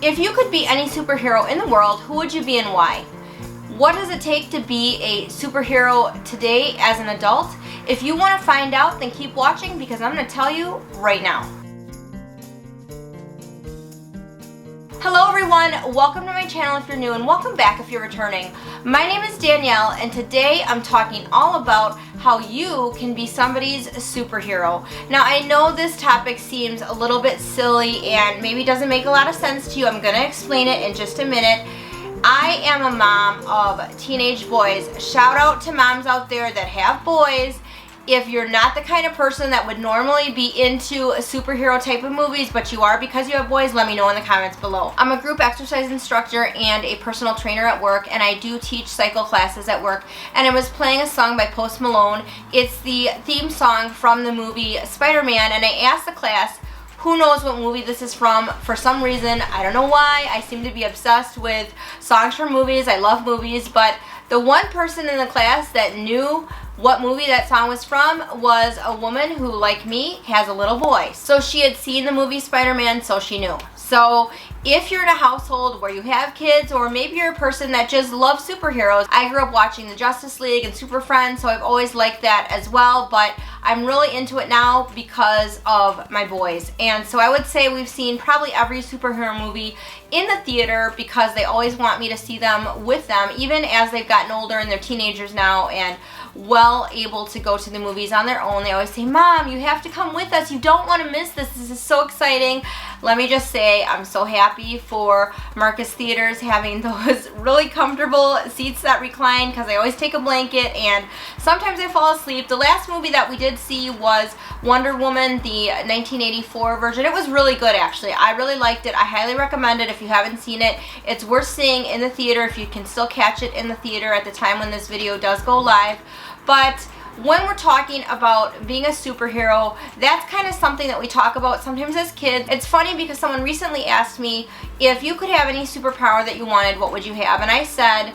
If you could be any superhero in the world, who would you be and why? What does it take to be a superhero today as an adult? If you want to find out, then keep watching because I'm going to tell you right now. Hello everyone, welcome to my channel if you're new and welcome back if you're returning. My name is Danielle and today I'm talking all about how you can be somebody's superhero. Now I know this topic seems a little bit silly and maybe doesn't make a lot of sense to you. I'm going to explain it in just a minute. I am a mom of teenage boys. Shout out to moms out there that have boys. If you're not the kind of person that would normally be into a superhero type of movies, but you are because you have boys, let me know in the comments below. I'm a group exercise instructor and a personal trainer at work, and I do teach cycle classes at work. And I was playing a song by Post Malone. It's the theme song from the movie Spider-Man, and I asked the class, who knows what movie this is from? For some reason, I don't know why, I seem to be obsessed with songs from movies. I love movies, but the one person in the class that knew what movie that song was from was a woman who, like me, has a little boy. So she had seen the movie Spider-Man, so she knew. So if you're in a household where you have kids, or maybe you're a person that just loves superheroes, I grew up watching the Justice League and Super Friends, so I've always liked that as well, but I'm really into it now because of my boys. And so I would say we've seen probably every superhero movie in the theater because they always want me to see them with them, even as they've gotten older and they're teenagers now and well able to go to the movies on their own. They always say, Mom, you have to come with us. You don't want to miss this. This is so exciting. Let me just say I'm so happy for Marcus Theaters having those really comfortable seats that recline because I always take a blanket and sometimes I fall asleep. The last movie that we did see was Wonder Woman, the 1984 version. It was really good actually. I really liked it. I highly recommend it if you haven't seen it. It's worth seeing in the theater if you can still catch it in the theater at the time when this video does go live. But when we're talking about being a superhero, that's kind of something that we talk about sometimes as kids. It's funny because someone recently asked me, if you could have any superpower that you wanted, what would you have? And I said,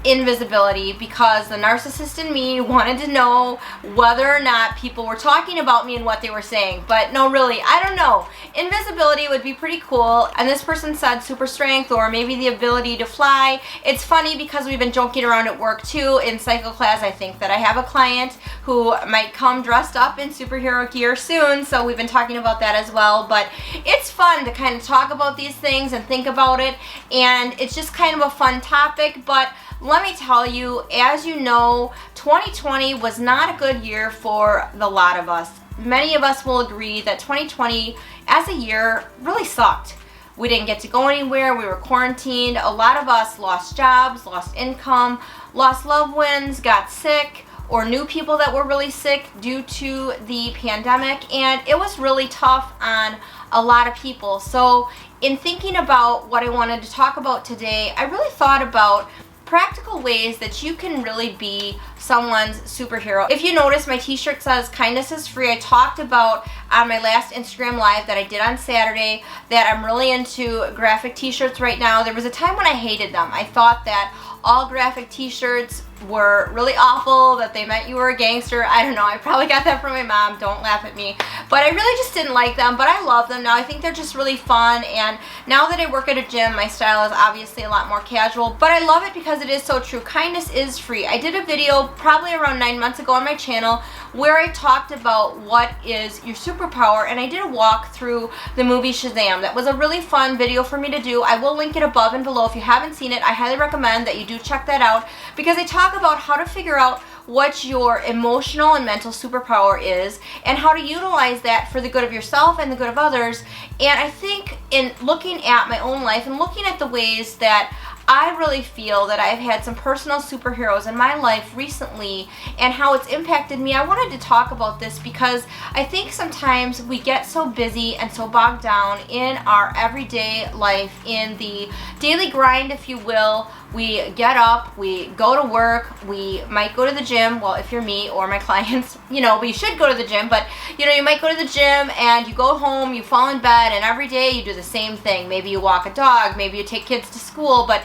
invisibility, because the narcissist in me wanted to know whether or not people were talking about me and what they were saying. But no, really, I don't know. Invisibility would be pretty cool. And this person said super strength or maybe the ability to fly. It's funny because we've been joking around at work too. In cycle class, I think that I have a client who might come dressed up in superhero gear soon, so we've been talking about that as well. But it's fun to kind of talk about these things and think about it, and it's just kind of a fun topic. But let me tell you, as you know, 2020 was not a good year for the lot of us. Many of us will agree that 2020 as a year really sucked. We didn't get to go anywhere, we were quarantined, a lot of us lost jobs, lost income, lost loved ones, got sick, or knew people that were really sick due to the pandemic, and it was really tough on a lot of people. So in thinking about what I wanted to talk about today, I really thought about practical ways that you can really be someone's superhero. If you notice, my t-shirt says kindness is free. I talked about on my last Instagram live that I did on Saturday that I'm really into graphic t-shirts right now. There was a time when I hated them. I thought that all graphic t-shirts were really awful, that they meant you were a gangster. I don't know, I probably got that from my mom, don't laugh at me. But I really just didn't like them, but I love them now. I think they're just really fun, and now that I work at a gym, my style is obviously a lot more casual, but I love it because it is so true. Kindness is free. I did a video probably around 9 months ago on my channel where I talked about what is your superpower, and I did a walk through the movie Shazam. That was a really fun video for me to do. I will link it above and below. If you haven't seen it, I highly recommend that you do check that out because I talk about how to figure out what your emotional and mental superpower is and how to utilize that for the good of yourself and the good of others. And I think in looking at my own life and looking at the ways that I really feel that I've had some personal superheroes in my life recently and how it's impacted me, I wanted to talk about this because I think sometimes we get so busy and so bogged down in our everyday life, in the daily grind, if you will. We get up, we go to work, we might go to the gym. Well, if you're me or my clients, we should go to the gym, but you might go to the gym and you go home, you fall in bed, and every day you do the same thing. Maybe you walk a dog, maybe you take kids to school, but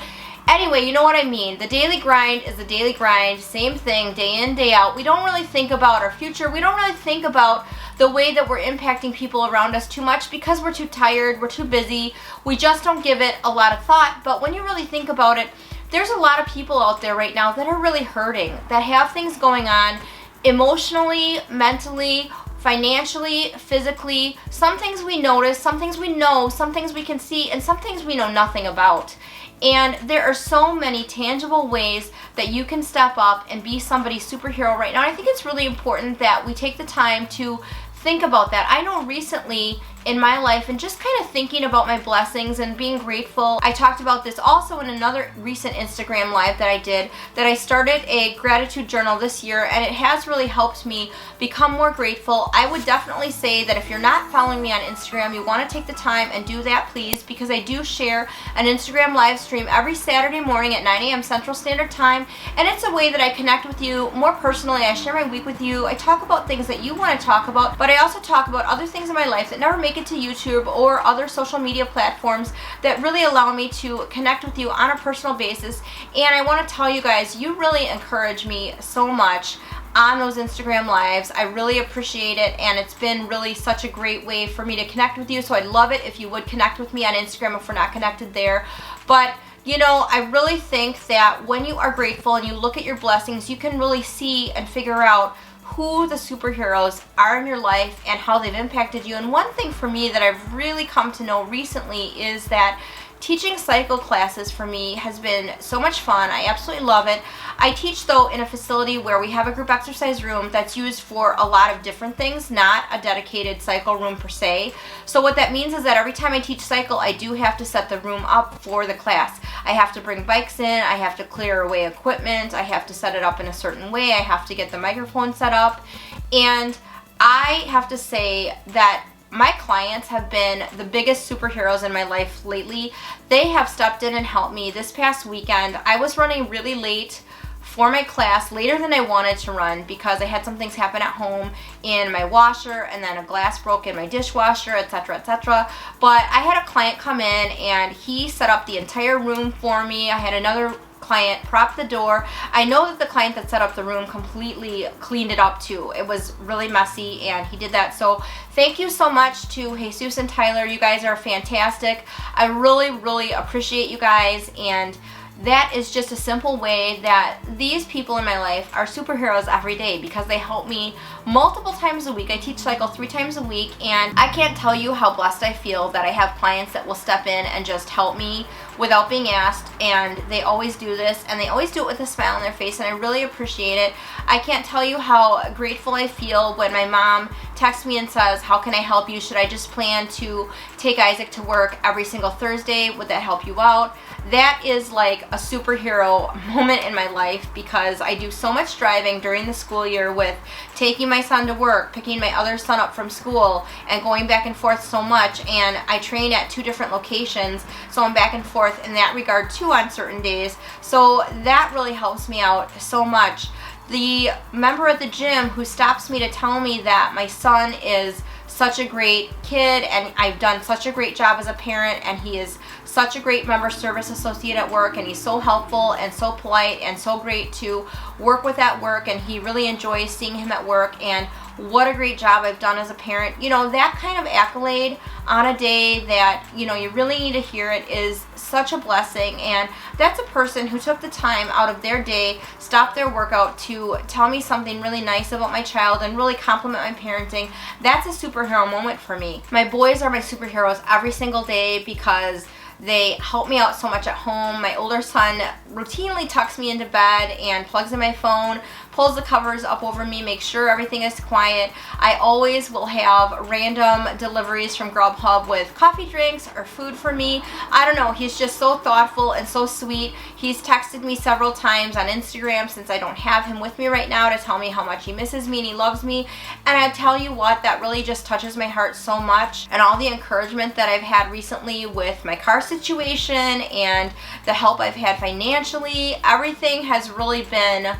Anyway, you know what I mean. The daily grind is the daily grind. Same thing, day in, day out. We don't really think about our future. We don't really think about the way that we're impacting people around us too much because we're too tired, we're too busy. We just don't give it a lot of thought. But when you really think about it, there's a lot of people out there right now that are really hurting, that have things going on emotionally, mentally, financially, physically. Some things we notice, some things we know, some things we can see, and some things we know nothing about. And there are so many tangible ways that you can step up and be somebody's superhero right now. I think it's really important that we take the time to think about that. I know recently in my life, and just kind of thinking about my blessings and being grateful. I talked about this also in another recent Instagram live that I did, that I started a gratitude journal this year, and it has really helped me become more grateful. I would definitely say that if you're not following me on Instagram, you want to take the time and do that, please, because I do share an Instagram live stream every Saturday morning at 9 a.m. Central Standard Time, and it's a way that I connect with you more personally. I share my week with you. I talk about things that you want to talk about, but I also talk about other things in my life that never make it to YouTube or other social media platforms that really allow me to connect with you on a personal basis. And I want to tell you guys, you really encourage me so much on those Instagram lives. I really appreciate it, and it's been really such a great way for me to connect with you. So I'd love it if you would connect with me on Instagram if we're not connected there. But you know, I really think that when you are grateful and you look at your blessings, you can really see and figure out who the superheroes are in your life and how they've impacted you. And one thing for me that I've really come to know recently is that teaching cycle classes for me has been so much fun. I absolutely love it. I teach, though, in a facility where we have a group exercise room that's used for a lot of different things, not a dedicated cycle room per se. So what that means is that every time I teach cycle, I do have to set the room up for the class. I have to bring bikes in, I have to clear away equipment, I have to set it up in a certain way, I have to get the microphone set up, and I have to say that my clients have been the biggest superheroes in my life lately. They have stepped in and helped me. This past weekend, I was running really late for my class, later than I wanted to run because I had some things happen at home in my washer, and then a glass broke in my dishwasher, etc., etc. But I had a client come in and he set up the entire room for me. I had another client prop the door. I know that the client that set up the room completely cleaned it up too. It was really messy, and he did that. So thank you so much to Jesus and Tyler. You guys are fantastic. I really, really appreciate you guys, and that is just a simple way that these people in my life are superheroes every day because they help me multiple times a week. I teach cycle 3 times a week, and I can't tell you how blessed I feel that I have clients that will step in and just help me without being asked, and they always do this, and they always do it with a smile on their face, and I really appreciate it. I can't tell you how grateful I feel when my mom texts me and says, "How can I help you? Should I just plan to take Isaac to work every single Thursday? Would that help you out?" That is like a superhero moment in my life because I do so much driving during the school year with taking my son to work, picking my other son up from school, and going back and forth so much. And I train at 2 different locations, so I'm back and forth in that regard too on certain days. So that really helps me out so much. The member at the gym who stops me to tell me that my son is such a great kid and I've done such a great job as a parent, and he is such a great member service associate at work, and he's so helpful and so polite and so great to work with at work, and he really enjoys seeing him at work, and what a great job I've done as a parent. You know, that kind of accolade on a day that, you know, you really need to hear it is such a blessing. And that's a person who took the time out of their day, stopped their workout to tell me something really nice about my child and really compliment my parenting. That's a superhero moment for me. My boys are my superheroes every single day because they help me out so much at home. My older son routinely tucks me into bed and plugs in my phone, pulls the covers up over me, makes sure everything is quiet. I always will have random deliveries from Grubhub with coffee drinks or food for me. I don't know, he's just so thoughtful and so sweet. He's texted me several times on Instagram since I don't have him with me right now to tell me how much he misses me and he loves me. And I tell you what, that really just touches my heart so much. And all the encouragement that I've had recently with my car situation and the help I've had financially, everything has really been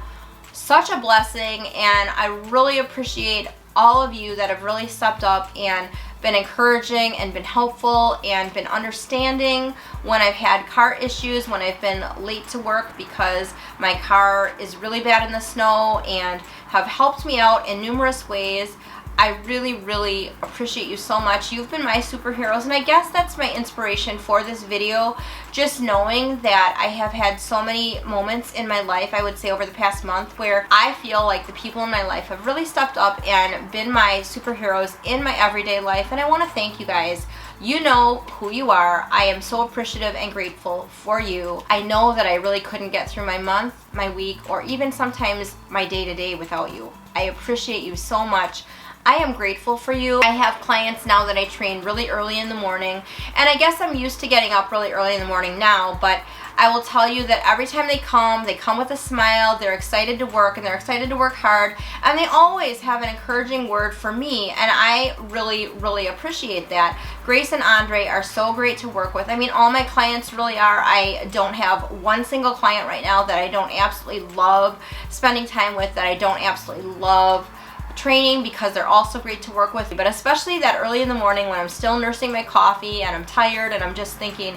such a blessing, and I really appreciate all of you that have really stepped up and been encouraging and been helpful and been understanding when I've had car issues, when I've been late to work because my car is really bad in the snow, and have helped me out in numerous ways. I really, really appreciate you so much. You've been my superheroes, and I guess that's my inspiration for this video. Just knowing that I have had so many moments in my life, I would say over the past month, where I feel like the people in my life have really stepped up and been my superheroes in my everyday life, and I want to thank you guys. You know who you are. I am so appreciative and grateful for you. I know that I really couldn't get through my month, my week, or even sometimes my day-to-day without you. I appreciate you so much. I am grateful for you. I have clients now that I train really early in the morning, and I guess I'm used to getting up really early in the morning now, but I will tell you that every time they come with a smile, they're excited to work, and they're excited to work hard, and they always have an encouraging word for me, and I really, really appreciate that. Grace and Andre are so great to work with. I mean, all my clients really are. I don't have one single client right now that I don't absolutely love spending time with, that I don't absolutely love training, because they're also great to work with. But especially that early in the morning when I'm still nursing my coffee and I'm tired and I'm just thinking,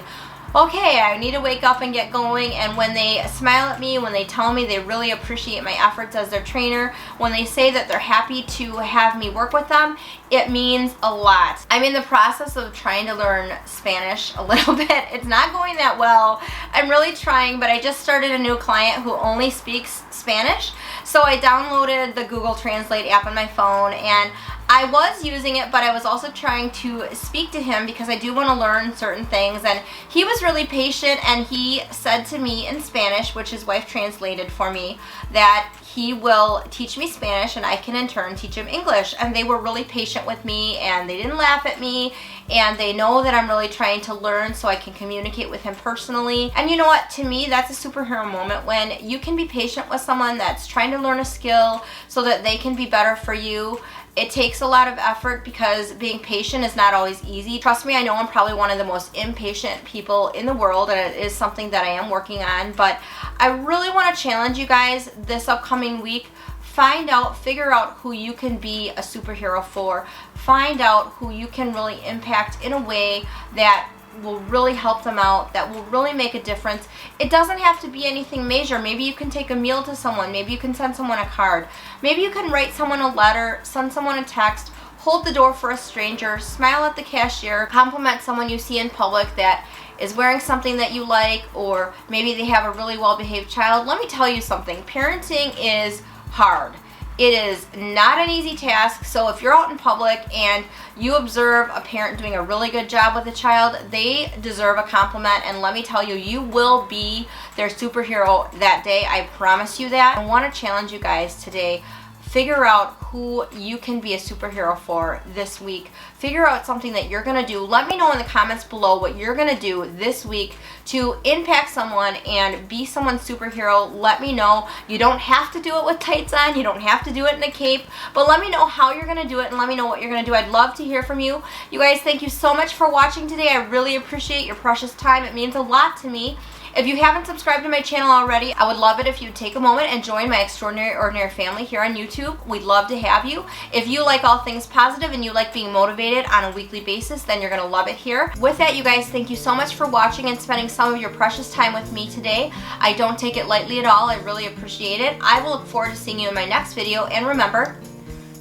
okay, I need to wake up and get going, and when they smile at me, when they tell me they really appreciate my efforts as their trainer, when they say that they're happy to have me work with them, it means a lot. I'm in the process of trying to learn Spanish a little bit. It's not going that well. I'm really trying, but I just started a new client who only speaks Spanish, so I downloaded the Google Translate app on my phone, and I was using it, but I was also trying to speak to him because I do want to learn certain things, and he was really patient, and he said to me in Spanish, which his wife translated for me, that he will teach me Spanish and I can in turn teach him English. And they were really patient with me, and they didn't laugh at me, and they know that I'm really trying to learn so I can communicate with him personally. And you know what, to me that's a superhero moment, when you can be patient with someone that's trying to learn a skill so that they can be better for you. It takes a lot of effort, because being patient is not always easy. Trust me, I know I'm probably one of the most impatient people in the world, and it is something that I am working on, but I really want to challenge you guys this upcoming week. Figure out who you can be a superhero for. Find out who you can really impact in a way that will really help them out, that will really make a difference. It doesn't have to be anything major. Maybe you can take a meal to someone. Maybe you can send someone a card. Maybe you can write someone a letter, send someone a text, hold the door for a stranger, smile at the cashier, compliment someone you see in public that is wearing something that you like, or maybe they have a really well-behaved child. Let me tell you something. Parenting is hard. It is not an easy task, so if you're out in public and you observe a parent doing a really good job with a child, they deserve a compliment, and let me tell you, you will be their superhero that day. I promise you that. I want to challenge you guys today. Figure out who you can be a superhero for this week. Figure out something that you're going to do. Let me know in the comments below what you're going to do this week to impact someone and be someone's superhero. Let me know. You don't have to do it with tights on. You don't have to do it in a cape. But let me know how you're going to do it, and let me know what you're going to do. I'd love to hear from you. You guys, thank you so much for watching today. I really appreciate your precious time. It means a lot to me. If you haven't subscribed to my channel already, I would love it if you'd take a moment and join my Extraordinary Ordinary family here on YouTube. We'd love to have you. If you like all things positive and you like being motivated on a weekly basis, then you're going to love it here. With that, you guys, thank you so much for watching and spending some of your precious time with me today. I don't take it lightly at all. I really appreciate it. I will look forward to seeing you in my next video, and remember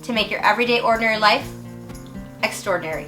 to make your everyday ordinary life extraordinary.